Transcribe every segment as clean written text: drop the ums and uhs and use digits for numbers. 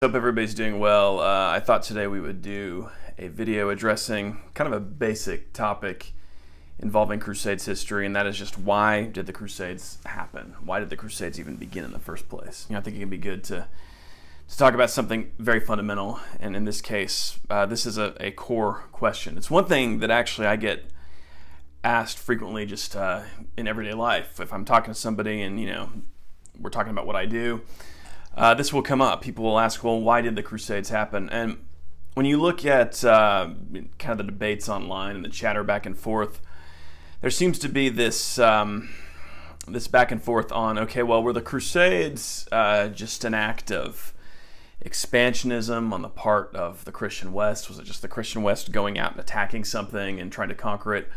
Hope everybody's doing well. I thought today we would do a video addressing kind of a basic topic involving Crusades history, and that is just why did the Crusades happen? Why did the Crusades even begin in the first place? I think it can be good to talk about something very fundamental, and in this case, this is a core question. It's one thing that actually I get asked frequently just in everyday life. If I'm talking to somebody and, we're talking about what I do, this will come up. People will ask, well, why did the Crusades happen? And when you look at kind of the debates online and the chatter back and forth, there seems to be this this back and forth on, okay, well, were the Crusades just an act of expansionism on the part of the Christian West? Was it just the Christian West going out and attacking something and trying to conquer it?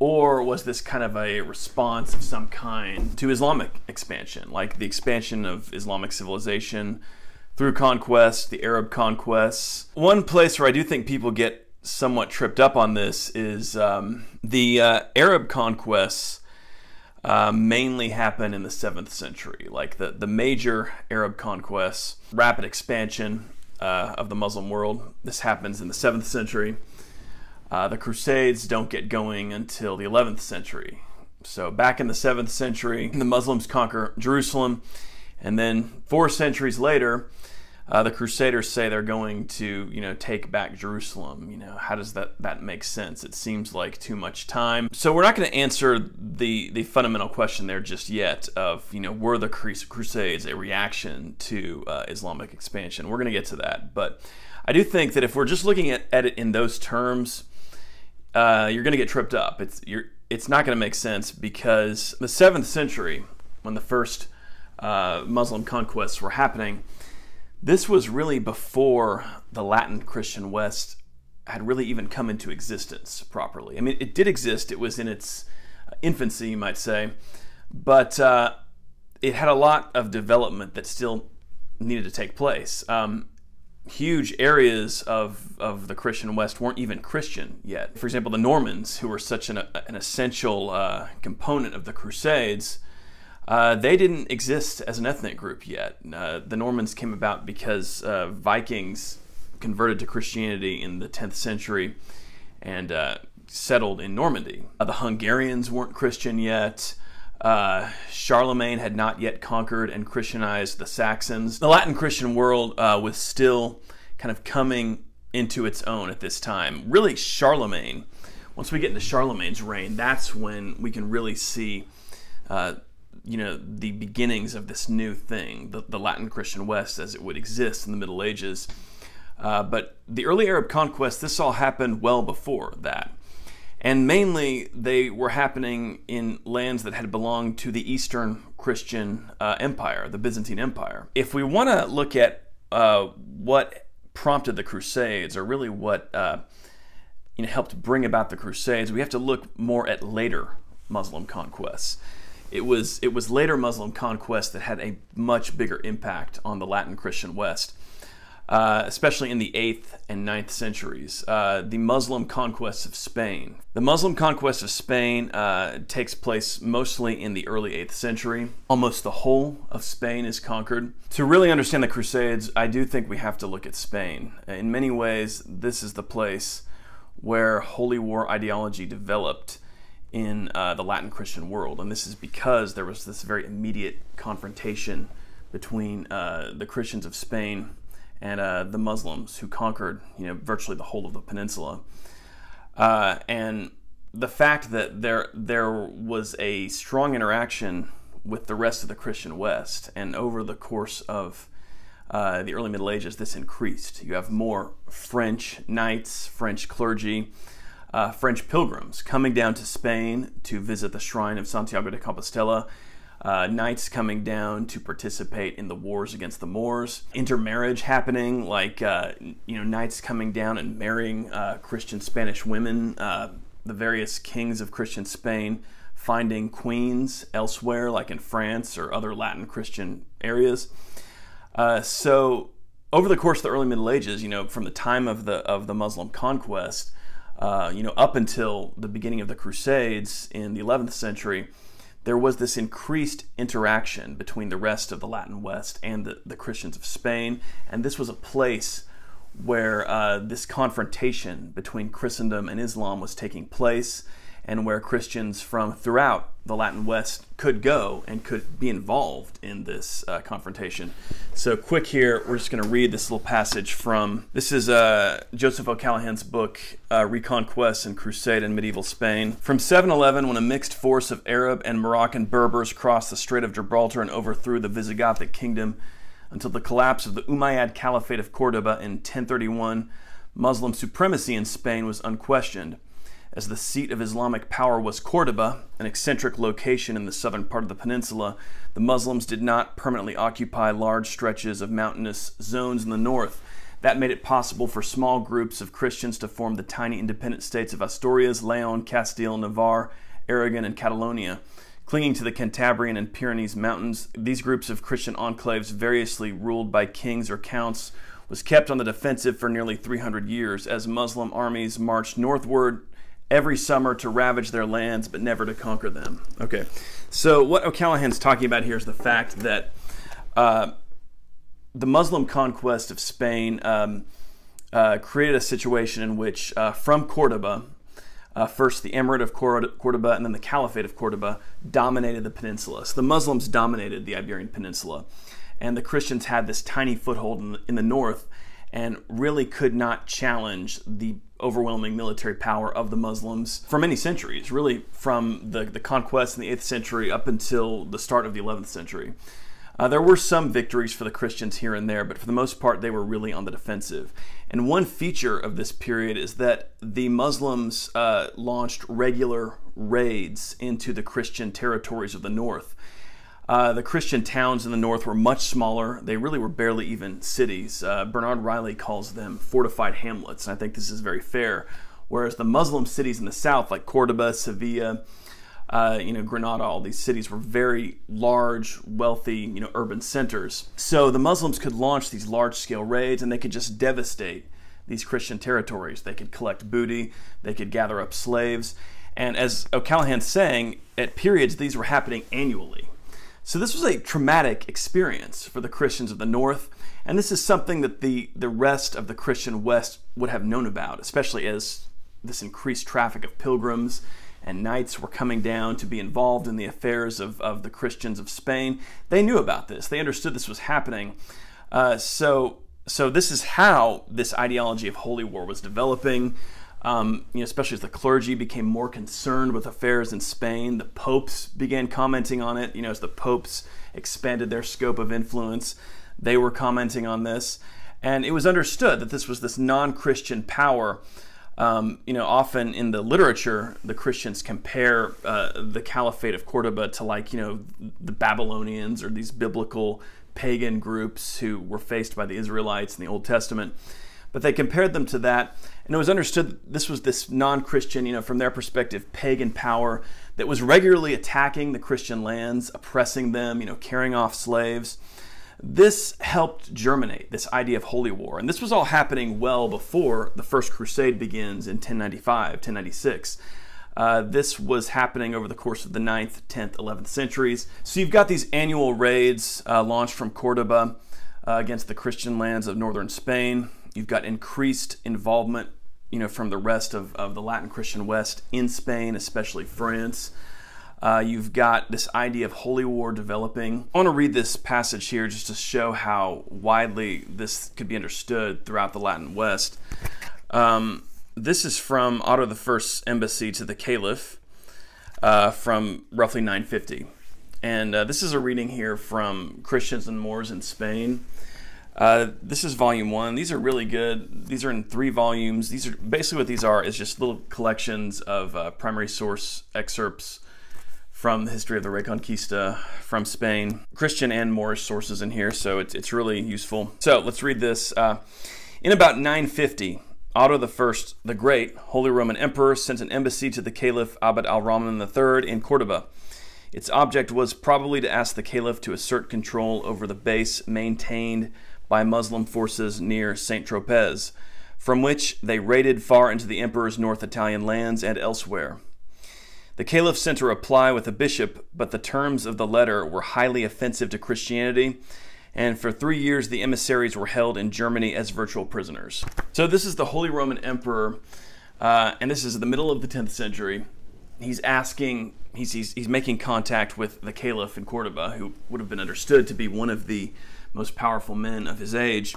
Or was this kind of a response of some kind to Islamic expansion, like the expansion of Islamic civilization through conquest, the Arab conquests? One place where I do think people get somewhat tripped up on this is the Arab conquests mainly happen in the 7th century, like the major Arab conquests, rapid expansion of the Muslim world. This happens in the 7th century. The Crusades don't get going until the 11th century. So back in the 7th century, the Muslims conquer Jerusalem, and then 4 centuries later, the Crusaders say they're going to, take back Jerusalem. How does that make sense? It seems like too much time. So we're not going to answer the fundamental question there just yet of, were the Crusades a reaction to Islamic expansion? We're going to get to that. But I do think that if we're just looking at it in those terms, you're going to get tripped up. It's not going to make sense, because the 7th century, when the first Muslim conquests were happening, this was really before the Latin Christian West had really even come into existence properly. I mean, it did exist. It was in its infancy, you might say, but it had a lot of development that still needed to take place. Huge areas of the Christian West weren't even Christian yet. For example, the Normans, who were such an essential component of the Crusades, they didn't exist as an ethnic group yet. The Normans came about because Vikings converted to Christianity in the 10th century and settled in Normandy. The Hungarians weren't Christian yet. Charlemagne had not yet conquered and Christianized the Saxons. The Latin Christian world was still kind of coming into its own at this time. Really, Charlemagne, once we get into Charlemagne's reign, that's when we can really see the beginnings of this new thing, the Latin Christian West as it would exist in the Middle Ages. But the early Arab conquest, this all happened well before that. And mainly, they were happening in lands that had belonged to the Eastern Christian Empire, the Byzantine Empire. If we want to look at what prompted the Crusades, or really what helped bring about the Crusades, we have to look more at later Muslim conquests. It was later Muslim conquests that had a much bigger impact on the Latin Christian West. Especially in the 8th and 9th centuries, the Muslim conquest of Spain. The Muslim conquest of Spain takes place mostly in the early 8th century. Almost the whole of Spain is conquered. To really understand the Crusades, I do think we have to look at Spain. In many ways, this is the place where holy war ideology developed in the Latin Christian world. And this is because there was this very immediate confrontation between the Christians of Spain and the Muslims, who conquered, virtually the whole of the peninsula. And the fact that there was a strong interaction with the rest of the Christian West, and over the course of the early Middle Ages, this increased. You have more French knights, French clergy, French pilgrims coming down to Spain to visit the shrine of Santiago de Compostela, knights coming down to participate in the wars against the Moors, intermarriage happening, like knights coming down and marrying Christian Spanish women, the various kings of Christian Spain finding queens elsewhere, like in France or other Latin Christian areas. So over the course of the early Middle Ages, from the time of the Muslim conquest, up until the beginning of the Crusades in the 11th century, there was this increased interaction between the rest of the Latin West and the Christians of Spain, and this was a place where this confrontation between Christendom and Islam was taking place, and where Christians from throughout the Latin West could go and could be involved in this confrontation. So quick here, we're just going to read this little passage from, this is Joseph O'Callaghan's book, Conquests and Crusade in Medieval Spain. From 711, when a mixed force of Arab and Moroccan Berbers crossed the Strait of Gibraltar and overthrew the Visigothic kingdom, until the collapse of the Umayyad Caliphate of Cordoba in 1031, Muslim supremacy in Spain was unquestioned. As the seat of Islamic power was Cordoba, an eccentric location in the southern part of the peninsula, the Muslims did not permanently occupy large stretches of mountainous zones in the north. That made it possible for small groups of Christians to form the tiny independent states of Asturias, Leon, Castile, Navarre, Aragon, and Catalonia. Clinging to the Cantabrian and Pyrenees mountains, these groups of Christian enclaves, variously ruled by kings or counts, was kept on the defensive for nearly 300 years as Muslim armies marched northward every summer to ravage their lands, but never to conquer them. Okay, so what O'Callaghan's talking about here is the fact that the Muslim conquest of Spain created a situation in which from Cordoba, first the Emirate of Cordoba and then the Caliphate of Cordoba dominated the peninsula. So the Muslims dominated the Iberian Peninsula, and the Christians had this tiny foothold in the north and really could not challenge the overwhelming military power of the Muslims for many centuries, really from the conquest in the 8th century up until the start of the 11th century. There were some victories for the Christians here and there, but for the most part they were really on the defensive. And one feature of this period is that the Muslims launched regular raids into the Christian territories of the north. The Christian towns in the north were much smaller. They really were barely even cities. Bernard Riley calls them fortified hamlets, and I think this is very fair. Whereas the Muslim cities in the south, like Cordoba, Sevilla, Granada, all these cities were very large, wealthy, urban centers. So the Muslims could launch these large-scale raids, and they could just devastate these Christian territories. They could collect booty, they could gather up slaves, and as O'Callaghan's saying, at periods these were happening annually. So this was a traumatic experience for the Christians of the north, and this is something that the rest of the Christian West would have known about, especially as this increased traffic of pilgrims and knights were coming down to be involved in the affairs of the Christians of Spain. They knew about this. They understood this was happening. So this is how this ideology of holy war was developing. Especially as the clergy became more concerned with affairs in Spain. The popes began commenting on it. As the popes expanded their scope of influence, they were commenting on this. And it was understood that this was this non-Christian power. Often in the literature, the Christians compare the Caliphate of Cordoba to the Babylonians or these biblical pagan groups who were faced by the Israelites in the Old Testament. But they compared them to that, and it was understood that this was this non-Christian, from their perspective, pagan power that was regularly attacking the Christian lands, oppressing them, carrying off slaves. This helped germinate this idea of holy war, and this was all happening well before the First Crusade begins in 1095, 1096. This was happening over the course of the 9th, 10th, 11th centuries. So you've got these annual raids launched from Cordoba against the Christian lands of northern Spain. You've got increased involvement, from the rest of the Latin Christian West in Spain, especially France. You've got this idea of holy war developing. I want to read this passage here just to show how widely this could be understood throughout the Latin West. This is from Otto I's embassy to the Caliph from roughly 950. And this is a reading here from Christians and Moors in Spain. This is volume 1. These are really good. These are in 3 volumes. These are basically what these are is just little collections of primary source excerpts from the history of the Reconquista from Spain. Christian and Moorish sources in here, so it's really useful. So let's read this. In about 950, Otto I, the Great, Holy Roman Emperor, sent an embassy to the Caliph Abd al-Rahman III in Cordoba. Its object was probably to ask the Caliph to assert control over the base maintained by Muslim forces near Saint-Tropez, from which they raided far into the Emperor's North Italian lands and elsewhere. The caliph sent a reply with a bishop, but the terms of the letter were highly offensive to Christianity, and for 3 years the emissaries were held in Germany as virtual prisoners. So this is the Holy Roman Emperor, and this is the middle of the 10th century. He's making contact with the caliph in Cordoba, who would have been understood to be one of the most powerful men of his age,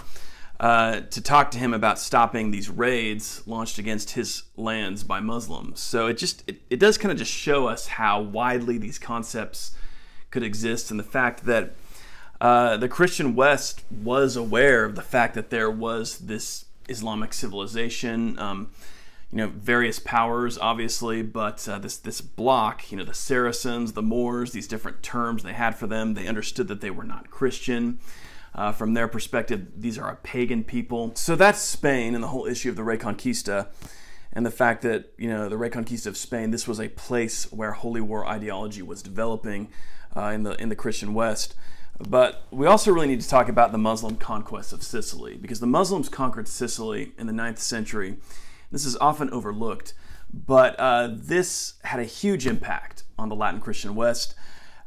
to talk to him about stopping these raids launched against his lands by Muslims. So it does kind of just show us how widely these concepts could exist, and the fact that the Christian West was aware of the fact that there was this Islamic civilization, various powers, obviously, but this block, the Saracens, the Moors, these different terms they had for them, they understood that they were not Christian. From their perspective, these are a pagan people. So that's Spain and the whole issue of the Reconquista, and the fact that, the Reconquista of Spain, this was a place where holy war ideology was developing in the Christian West. But we also really need to talk about the Muslim conquest of Sicily, because the Muslims conquered Sicily in the 9th century. This is often overlooked, but this had a huge impact on the Latin Christian West.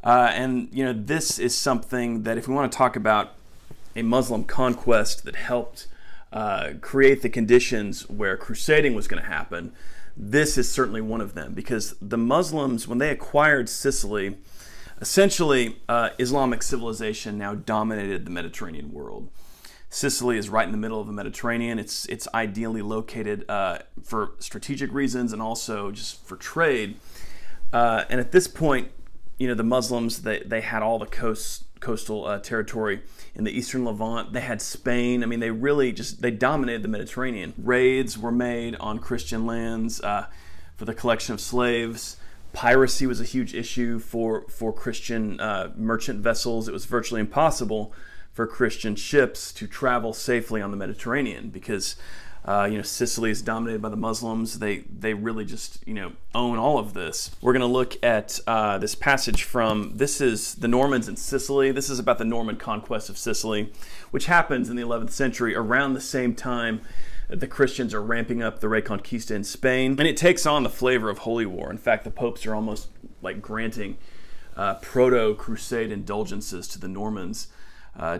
And this is something that, if we want to talk about a Muslim conquest that helped create the conditions where crusading was going to happen, this is certainly one of them, because the Muslims, when they acquired Sicily, essentially Islamic civilization now dominated the Mediterranean world. Sicily is right in the middle of the Mediterranean. It's ideally located for strategic reasons and also just for trade. And at this point, the Muslims, they had all the coastal territory in the eastern Levant. They had Spain. I mean, they dominated the Mediterranean. Raids were made on Christian lands for the collection of slaves. Piracy was a huge issue for Christian merchant vessels. It was virtually impossible for Christian ships to travel safely on the Mediterranean because Sicily is dominated by the Muslims. They really just own all of this. We're going to look at this passage this is the Normans in Sicily. This is about the Norman conquest of Sicily, which happens in the 11th century around the same time that the Christians are ramping up the Reconquista in Spain, and it takes on the flavor of holy war. In fact, the popes are almost like granting proto-crusade indulgences to the Normans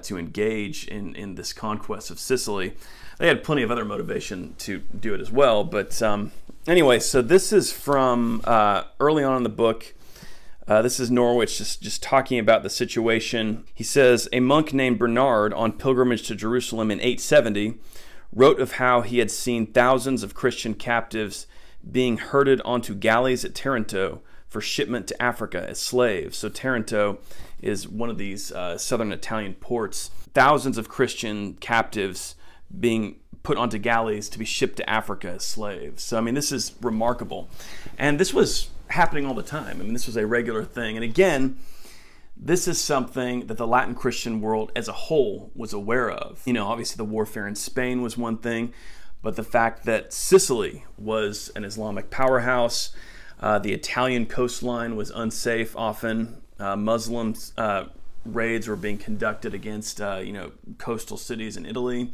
to engage in this conquest of Sicily. They had plenty of other motivation to do it as well, but anyway, so this is from early on in the book. This is Norwich just talking about the situation. He says, a monk named Bernard, on pilgrimage to Jerusalem in 870, wrote of how he had seen thousands of Christian captives being herded onto galleys at Taranto for shipment to Africa as slaves. So Taranto is one of these southern Italian ports. Thousands of Christian captives being put onto galleys to be shipped to Africa as slaves. So, I mean, this is remarkable. And this was happening all the time. I mean, this was a regular thing. And again, this is something that the Latin Christian world as a whole was aware of. Obviously the warfare in Spain was one thing, but the fact that Sicily was an Islamic powerhouse, the Italian coastline was unsafe often. Muslims raids were being conducted against coastal cities in Italy,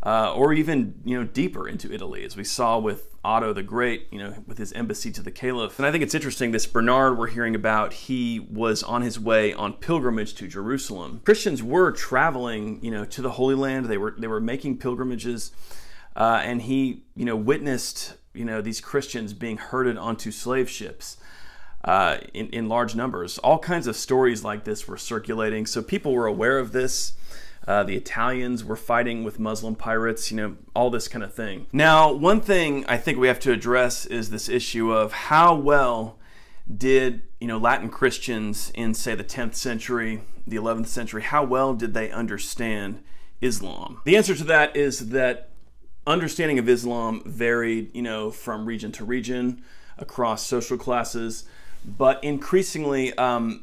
or even deeper into Italy, as we saw with Otto the Great, with his embassy to the Caliph. And I think it's interesting, this Bernard we're hearing about, he was on his way on pilgrimage to Jerusalem. Christians were traveling, to the Holy Land. They were making pilgrimages, and he, witnessed, these Christians being herded onto slave ships in large numbers. All kinds of stories like this were circulating, so people were aware of this. The Italians were fighting with Muslim pirates, all this kind of thing. Now, one thing I think we have to address is this issue of how well did, Latin Christians in, say, the 10th century, the 11th century, how well did they understand Islam? The answer to that is that understanding of Islam varied, from region to region, across social classes, but increasingly, the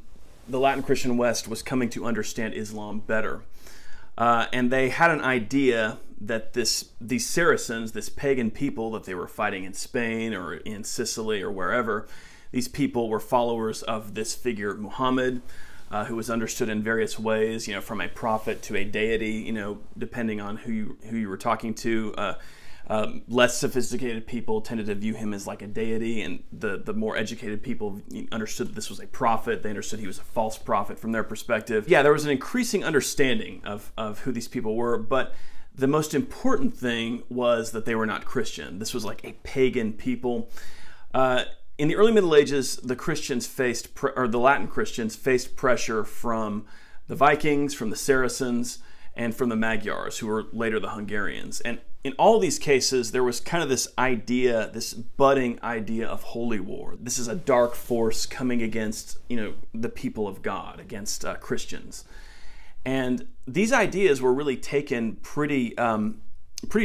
Latin Christian West was coming to understand Islam better. And they had an idea that these Saracens, this pagan people that they were fighting in Spain or in Sicily or wherever, these people were followers of this figure Muhammad, who was understood in various ways, from a prophet to a deity, depending on who you were talking to. Less sophisticated people tended to view him as like a deity, and the more educated people understood that this was a prophet. They understood he was a false prophet from their perspective. Yeah, there was an increasing understanding of who these people were, but the most important thing was that they were not Christian. This was like a pagan people. In the early Middle Ages, the Christians the Latin Christians faced pressure from the Vikings, from the Saracens, and from the Magyars, who were later the Hungarians. And in all these cases, there was kind of this idea, this budding idea of holy war. This is a dark force coming against, the people of God, against Christians. And these ideas were really taken pretty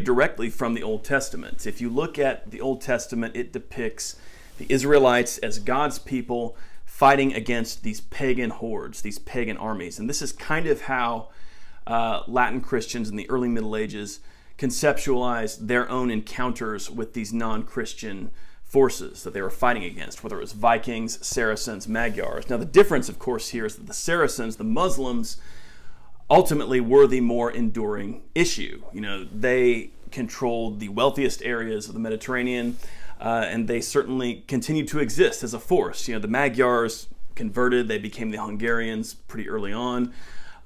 directly from the Old Testament. If you look at the Old Testament, it depicts the Israelites as God's people fighting against these pagan hordes, these pagan armies. And this is kind of how Latin Christians in the early Middle Ages conceptualized their own encounters with these non-Christian forces that they were fighting against, whether it was Vikings, Saracens, Magyars. Now the difference, of course, here is that the Saracens, the Muslims, ultimately were the more enduring issue. They controlled the wealthiest areas of the Mediterranean, and they certainly continued to exist as a force. The Magyars converted, they became the Hungarians pretty early on.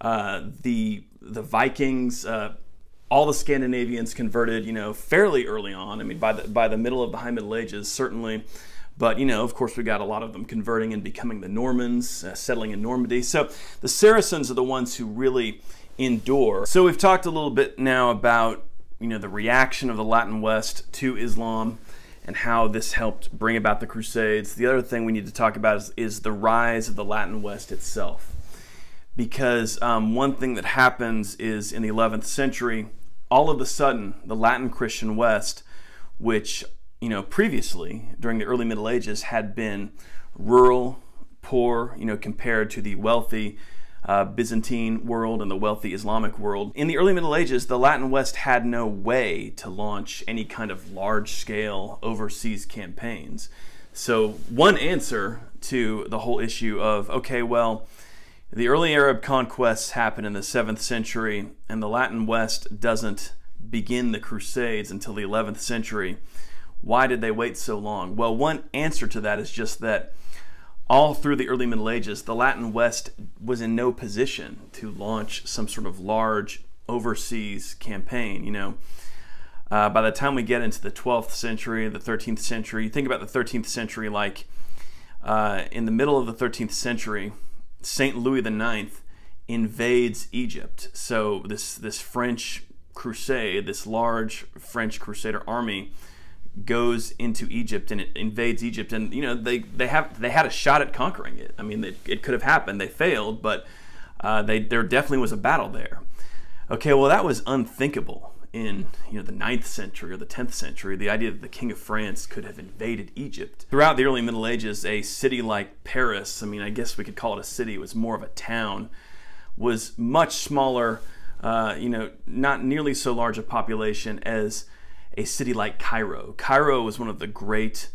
The Vikings, all the Scandinavians converted, fairly early on. I mean, by the middle of the High Middle Ages, certainly. But, of course, we got a lot of them converting and becoming the Normans, settling in Normandy. So the Saracens are the ones who really endure. So we've talked a little bit now about, the reaction of the Latin West to Islam and how this helped bring about the Crusades. The other thing we need to talk about is the rise of the Latin West itself. Because one thing that happens is in the 11th century, all of a sudden, the Latin Christian West, which previously, during the early Middle Ages, had been rural, poor, compared to the wealthy Byzantine world and the wealthy Islamic world. In the early Middle Ages, the Latin West had no way to launch any kind of large-scale overseas campaigns. So one answer to the whole issue of, okay, well, the early Arab conquests happen in the 7th century, and the Latin West doesn't begin the Crusades until the 11th century. Why did they wait so long? Well, one answer to that is just that all through the early Middle Ages, the Latin West was in no position to launch some sort of large overseas campaign. By the time we get into the 12th century, the 13th century, you think about the 13th century, like in the middle of the 13th century, St. Louis IX invades Egypt. So this French crusade, this large French crusader army, goes into Egypt and it invades Egypt, and they had a shot at conquering it. I mean, it could have happened. They failed, but there definitely was a battle there. Okay, well, that was unthinkable in the 9th century or the 10th century. The idea that the King of France could have invaded Egypt. Throughout the early Middle Ages, a city like Paris, I mean, I guess we could call it a city, it was more of a town, was much smaller, not nearly so large a population as a city like Cairo. Cairo was one of the great,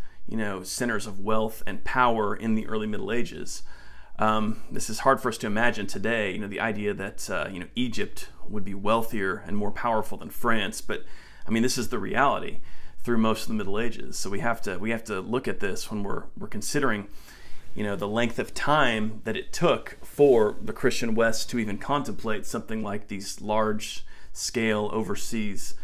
centers of wealth and power in the early Middle Ages. This is hard for us to imagine today, the idea that, Egypt would be wealthier and more powerful than France, but I mean, this is the reality through most of the Middle Ages. So we have to look at this when we're considering, the length of time that it took for the Christian West to even contemplate something like these large-scale overseas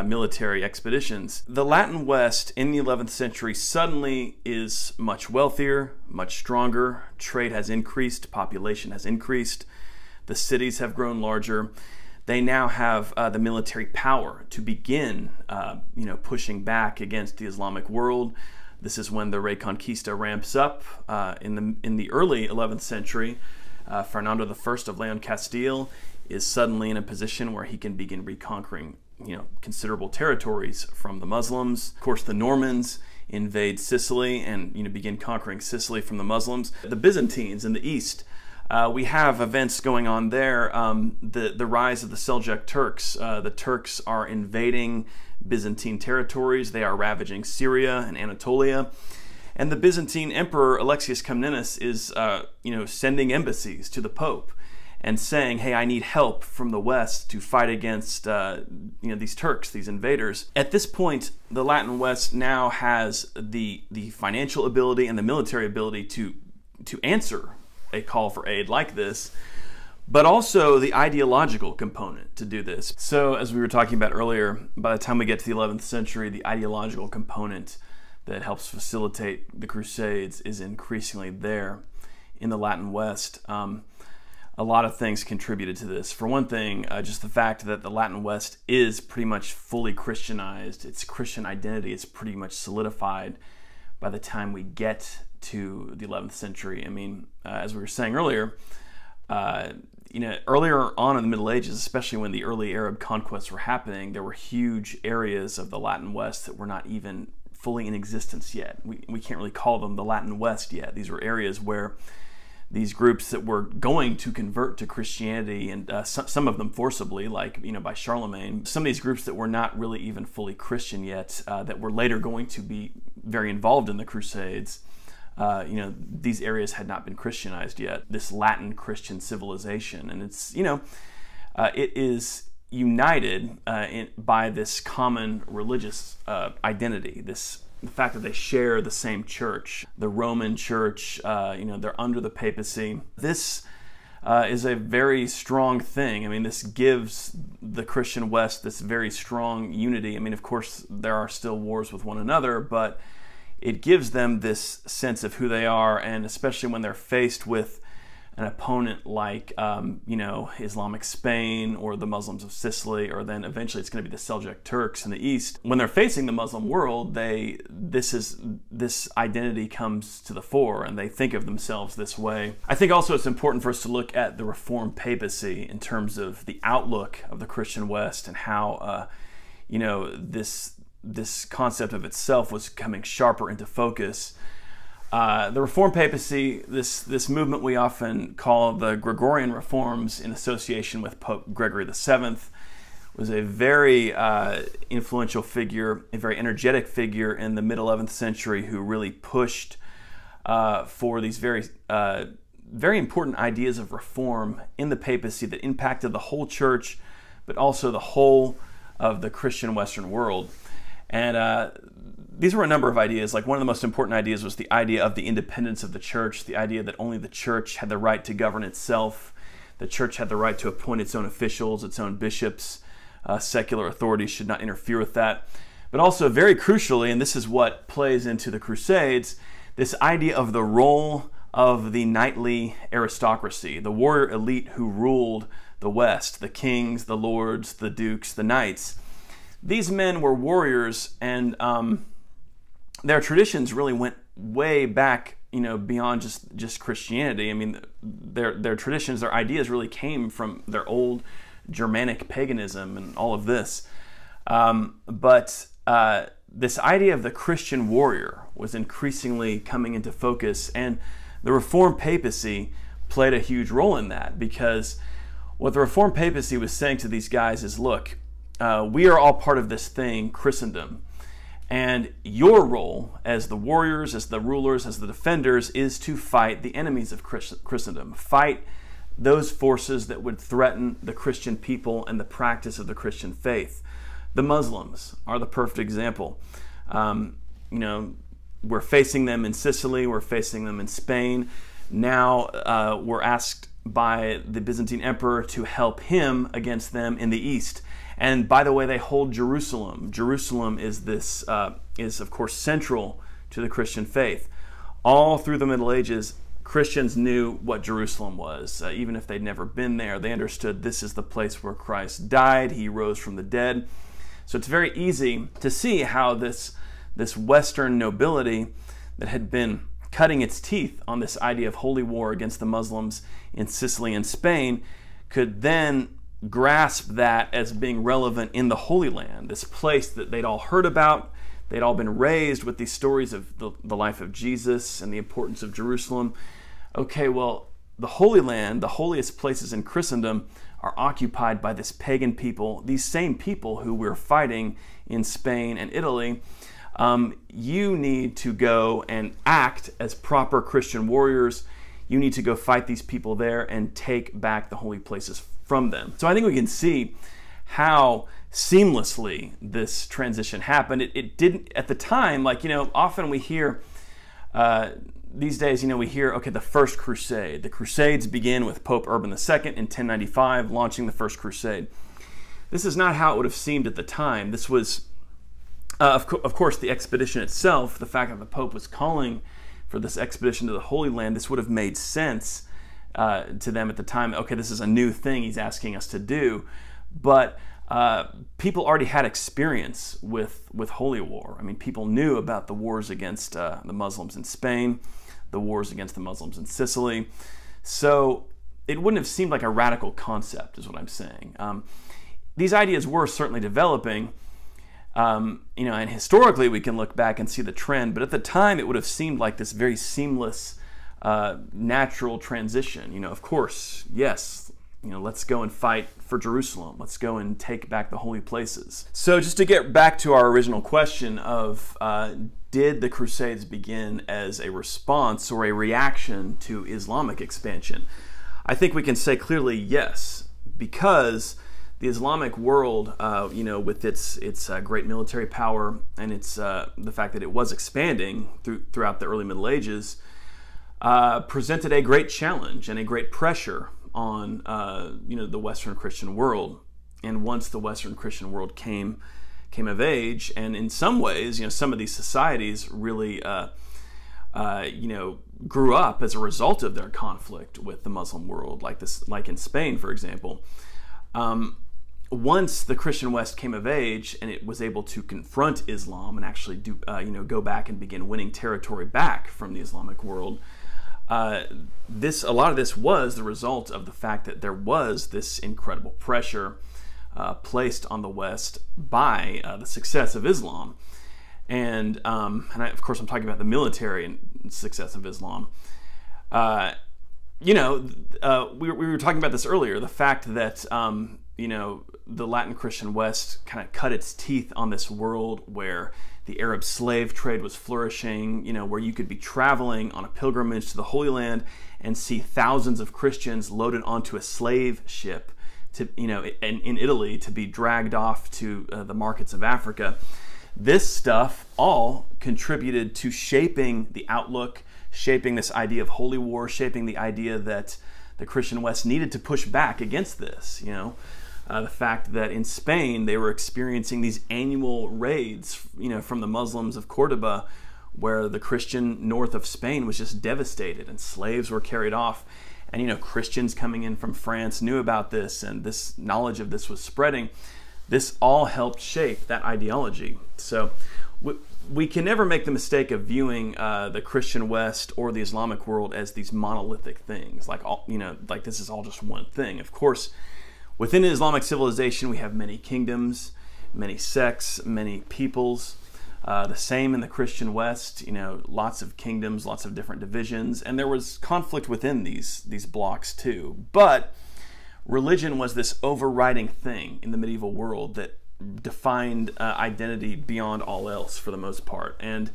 military expeditions. The Latin West in the 11th century suddenly is much wealthier, much stronger. Trade has increased, population has increased, the cities have grown larger. They now have the military power to begin, pushing back against the Islamic world. This is when the Reconquista ramps up. In the early 11th century, Fernando I of Leon Castile is suddenly in a position where he can begin reconquering considerable territories from the Muslims. Of course, the Normans invade Sicily and begin conquering Sicily from the Muslims. The Byzantines in the east, we have events going on there. The rise of the Seljuk Turks. The Turks are invading Byzantine territories. They are ravaging Syria and Anatolia. And the Byzantine Emperor Alexius Comnenus is sending embassies to the Pope. and saying, hey, I need help from the West to fight against these Turks, these invaders. At this point, the Latin West now has the financial ability and the military ability to answer a call for aid like this, but also the ideological component to do this. So as we were talking about earlier, by the time we get to the 11th century, the ideological component that helps facilitate the Crusades is increasingly there in the Latin West. A lot of things contributed to this. For one thing, just the fact that the Latin West is pretty much fully Christianized. Its Christian identity is pretty much solidified by the time we get to the 11th century. I mean, as we were saying earlier, earlier on in the Middle Ages, especially when the early Arab conquests were happening, there were huge areas of the Latin West that were not even fully in existence yet. We can't really call them the Latin West yet. These were areas where these groups that were going to convert to Christianity, and some of them forcibly, like by Charlemagne. Some of these groups that were not really even fully Christian yet, that were later going to be very involved in the Crusades. These areas had not been Christianized yet. This Latin Christian civilization, and it's it is united by this common religious identity. The fact that they share the same church, the Roman church, they're under the papacy. This is a very strong thing. I mean, this gives the Christian West this very strong unity. I mean, of course, there are still wars with one another, but it gives them this sense of who they are, and especially when they're faced with an opponent like, Islamic Spain or the Muslims of Sicily, or then eventually it's going to be the Seljuk Turks in the East. When they're facing the Muslim world, this identity comes to the fore, and they think of themselves this way. I think also it's important for us to look at the Reformed Papacy in terms of the outlook of the Christian West and how, this concept of itself was coming sharper into focus. The Reformed Papacy, this movement we often call the Gregorian Reforms in association with Pope Gregory VII, was a very influential figure, a very energetic figure in the mid-11th century who really pushed for these very important ideas of reform in the papacy that impacted the whole church, but also the whole of the Christian Western world. And these were a number of ideas. Like, one of the most important ideas was the idea of the independence of the church, the idea that only the church had the right to govern itself. The church had the right to appoint its own officials, its own bishops. Secular authorities should not interfere with that. But also, very crucially, and this is what plays into the Crusades, this idea of the role of the knightly aristocracy, the warrior elite who ruled the West, the kings, the lords, the dukes, the knights. These men were warriors, and their traditions really went way back, beyond just Christianity. I mean, their traditions, their ideas really came from their old Germanic paganism and all of this. But this idea of the Christian warrior was increasingly coming into focus, and the Reformed Papacy played a huge role in that, because what the Reformed Papacy was saying to these guys is, look, we are all part of this thing, Christendom. And your role as the warriors, as the rulers, as the defenders, is to fight the enemies of Christendom. Fight those forces that would threaten the Christian people and the practice of the Christian faith. The Muslims are the perfect example. We're facing them in Sicily, we're facing them in Spain. Now we're asked by the Byzantine Emperor to help him against them in the East. And by the way, they hold Jerusalem. Jerusalem is of course central to the Christian faith. All through the Middle Ages, Christians knew what Jerusalem was. Even if they'd never been there, they understood this is the place where Christ died. He rose from the dead. So it's very easy to see how this Western nobility that had been cutting its teeth on this idea of holy war against the Muslims in Sicily and Spain could then grasp that as being relevant in the Holy Land, this place that they'd all heard about. They'd all been raised with these stories of the life of Jesus and the importance of Jerusalem. Okay, well, the Holy Land, the holiest places in Christendom, are occupied by this pagan people, these same people who we're fighting in Spain and Italy. You need to go and act as proper Christian warriors. you need to go fight these people there and take back the holy places from them. So I think we can see how seamlessly this transition happened. It didn't, at the time, like, often we hear, these days, we hear, okay, the First Crusade. The Crusades begin with Pope Urban II in 1095, launching the First Crusade. This is not how it would have seemed at the time. This was, of course, the expedition itself, the fact that the Pope was calling for this expedition to the Holy Land, this would have made sense to them at the time. Okay, this is a new thing he's asking us to do. But people already had experience with holy war. I mean, people knew about the wars against the Muslims in Spain, the wars against the Muslims in Sicily. So it wouldn't have seemed like a radical concept, is what I'm saying. These ideas were certainly developing, and historically we can look back and see the trend, but at the time it would have seemed like this very seamless, natural transition. Of course, yes, let's go and fight for Jerusalem. Let's go and take back the holy places. So just to get back to our original question of, did the Crusades begin as a response or a reaction to Islamic expansion? I think we can say clearly yes, because the Islamic world, with its great military power and its the fact that it was expanding throughout the early Middle Ages, presented a great challenge and a great pressure on the Western Christian world. And once the Western Christian world came of age, and in some ways, some of these societies really grew up as a result of their conflict with the Muslim world, like in Spain, for example. Once the Christian West came of age and it was able to confront Islam and actually go back and begin winning territory back from the Islamic world, a lot of this was the result of the fact that there was this incredible pressure placed on the West by the success of Islam, and of course I'm talking about the military and success of Islam. We were talking about this earlier. The fact that the Latin Christian West kind of cut its teeth on this world where the Arab slave trade was flourishing, where you could be traveling on a pilgrimage to the Holy Land and see thousands of Christians loaded onto a slave ship to, in Italy, to be dragged off to the markets of Africa. This stuff all contributed to shaping the outlook, shaping this idea of holy war, shaping the idea that the Christian West needed to push back against this. The fact that in Spain they were experiencing these annual raids, from the Muslims of Cordoba, where the Christian north of Spain was just devastated and slaves were carried off. And Christians coming in from France knew about this, and this knowledge of this was spreading. This all helped shape that ideology. So we can never make the mistake of viewing the Christian West or the Islamic world as these monolithic things, like this is all just one thing. Of course, within Islamic civilization, we have many kingdoms, many sects, many peoples. The same in the Christian West, lots of kingdoms, lots of different divisions, and there was conflict within these blocks too. But religion was this overriding thing in the medieval world that defined identity beyond all else for the most part. And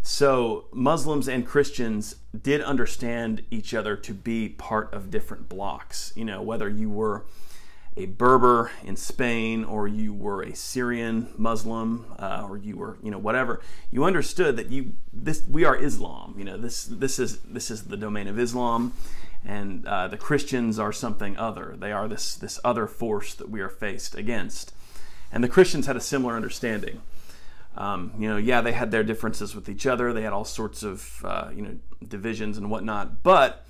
so Muslims and Christians did understand each other to be part of different blocks. Whether you were a Berber in Spain, or you were a Syrian Muslim, or you were, whatever, you understood that we are Islam. This is the domain of Islam, and the Christians are something other. They are this other force that we are faced against. And the Christians had a similar understanding. They had their differences with each other. They had all sorts of divisions and whatnot, but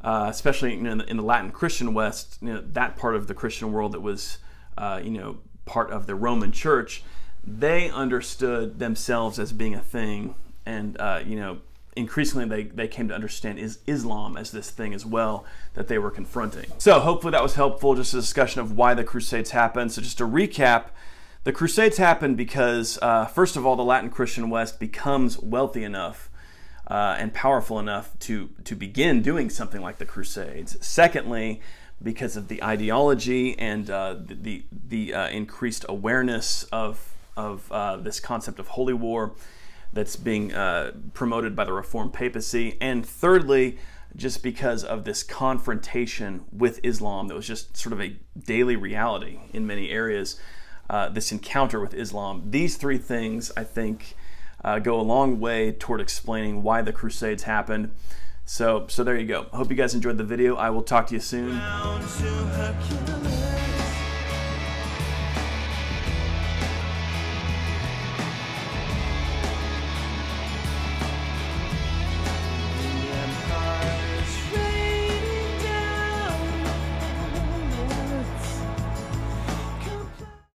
especially in the Latin Christian West, that part of the Christian world that was part of the Roman Church, they understood themselves as being a thing, and increasingly they came to understand Islam as this thing as well that they were confronting. So hopefully that was helpful, just a discussion of why the Crusades happened. So just to recap, the Crusades happened because first of all, the Latin Christian West becomes wealthy enough and powerful enough to begin doing something like the Crusades. Secondly, because of the ideology and the increased awareness of this concept of holy war that's being promoted by the Reformed Papacy. And thirdly, just because of this confrontation with Islam that was just sort of a daily reality in many areas. This encounter with Islam. These three things, I think, go a long way toward explaining why the Crusades happened. So there you go. I hope you guys enjoyed the video. I will talk to you soon.